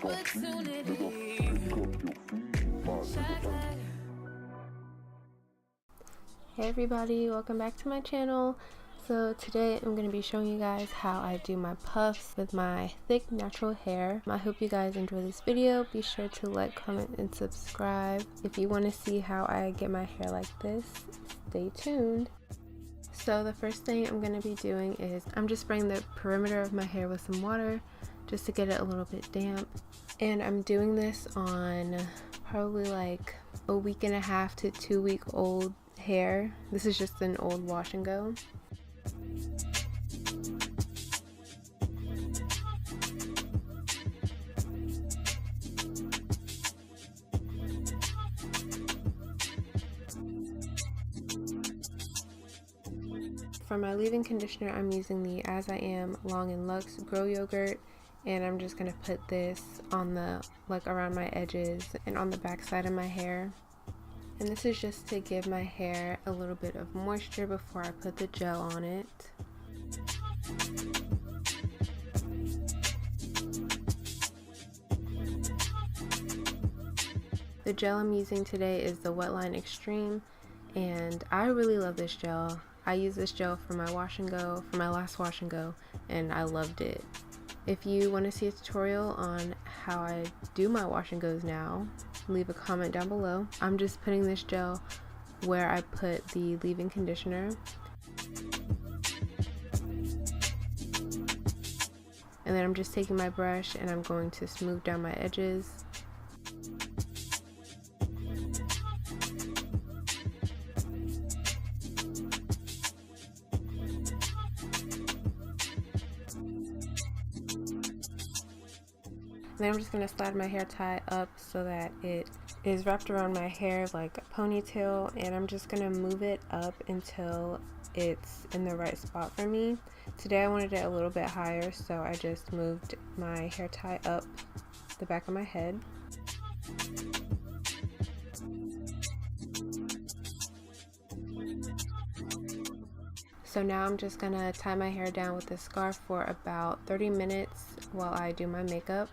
Hey everybody, welcome back to my channel. So today I'm going to be showing you guys how I do my puffs with my thick natural hair. I hope you guys enjoy this video. Be sure to like, comment, and subscribe. If you want to see how I get my hair like this, stay tuned. So the first thing I'm going to be doing is I'm just spraying the perimeter of my hair with some water just to get it a little bit damp. And I'm doing this on probably like a week and a half to 2 week old hair. This is just an old wash and go. For my leave-in conditioner, I'm using the As I Am Long and Luxe Grow Yogurt, and I'm just gonna put this on the around my edges and on the back side of my hair. And this is just to give my hair a little bit of moisture before I put the gel on it. The gel I'm using today is the Wetline Extreme, and I really love this gel. I use this gel for my wash and go, for my last wash and go, and I loved it. If you want to see a tutorial on how I do my wash and goes now, leave a comment down below. I'm just putting this gel where I put the leave-in conditioner. And then I'm just taking my brush and I'm going to smooth down my edges. And then I'm just going to slide my hair tie up so that it is wrapped around my hair like a ponytail, and I'm just going to move it up until it's in the right spot for me. Today I wanted it a little bit higher, so I just moved my hair tie up the back of my head. So now I'm just going to tie my hair down with a scarf for about 30 minutes while I do my makeup.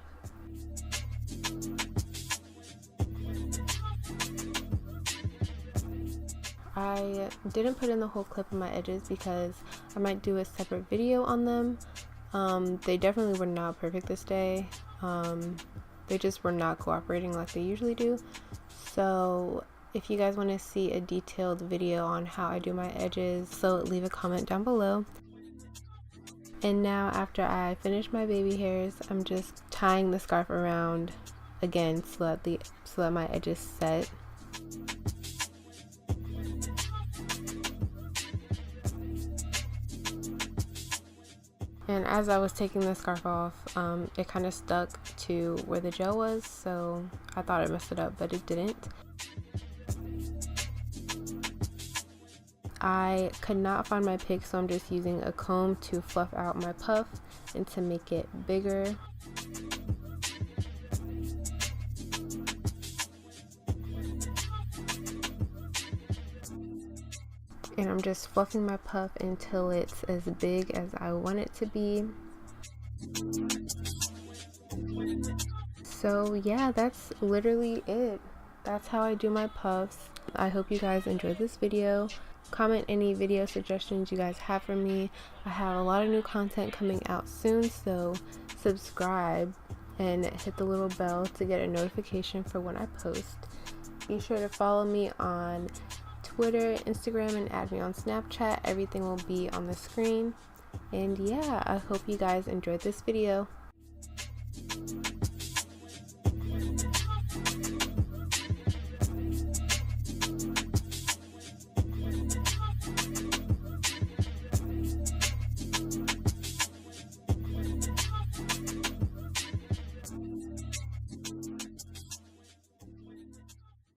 I didn't put in the whole clip of my edges because I might do a separate video on them. They definitely were not perfect this day. They just were not cooperating like they usually do. So if you guys want to see a detailed video on how I do my edges, so leave a comment down below. And now after I finish my baby hairs, I'm just tying the scarf around again so that my edges set. And as I was taking the scarf off, it kind of stuck to where the gel was, so I thought it messed it up, but it didn't. I could not find my pick, so I'm just using a comb to fluff out my puff and to make it bigger. And I'm just fluffing my puff until it's as big as I want it to be. So yeah, that's literally it. That's how I do my puffs. I hope you guys enjoyed this video. Comment any video suggestions you guys have for me. I have a lot of new content coming out soon, so subscribe and hit the little bell to get a notification for when I post. Be sure to follow me on Twitter, Instagram, and add me on Snapchat. Everything will be on the screen. And yeah, I hope you guys enjoyed this video.